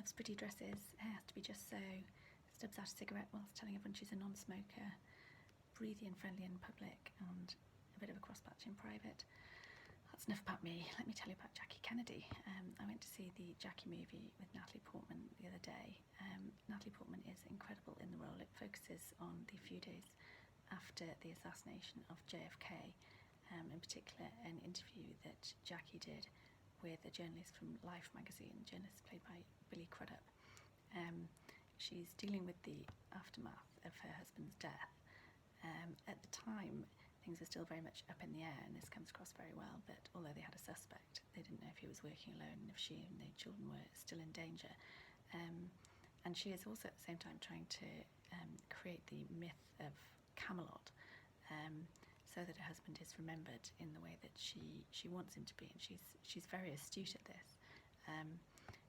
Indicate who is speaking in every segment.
Speaker 1: loves pretty dresses, hair has to be just so, stubs out a cigarette whilst telling everyone she's a non-smoker, breathy and friendly in public, and a bit of a crosspatch in private. That's enough about me. Let me tell you about Jackie Kennedy. I went to see the Jackie movie with Natalie Portman the other day. Natalie Portman is incredible in the role. It focuses on the few days after the assassination of JFK, in particular an interview that Jackie did with a journalist from Life magazine, a journalist played by Billy Crudup. She's dealing with the aftermath of her husband's death. At the time, things were still very much up in the air, and this comes across very well, that although they had a suspect, they didn't know if he was working alone and if she and their children were still in danger. And she is also at the same time trying to create the myth of Camelot, so that her husband is remembered in the way that she wants him to be, and she's very astute at this.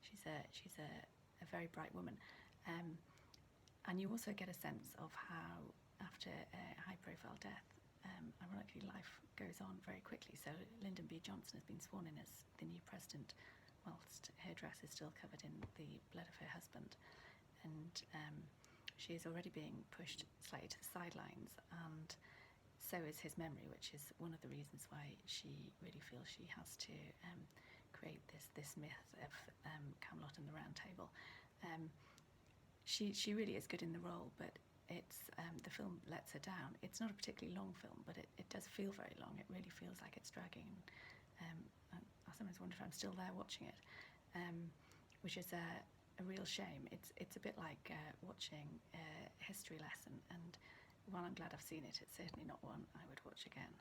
Speaker 1: She's a very bright woman, and you also get a sense of how, after a high-profile death, ironically life goes on very quickly. So Lyndon B. Johnson has been sworn in as the new president, whilst her dress is still covered in the blood of her husband, and she is already being pushed slightly to the sidelines, and so is his memory, which is one of the reasons why she really feels she has to create this myth of Camelot and the Round Table. She really is good in the role, but it's the film lets her down. It's not a particularly long film, but it does feel very long. It really feels like it's dragging. I sometimes wonder if I'm still there watching it, which is a real shame. It's a bit like watching a history lesson, and while I'm glad I've seen it, it's certainly not one I would watch again.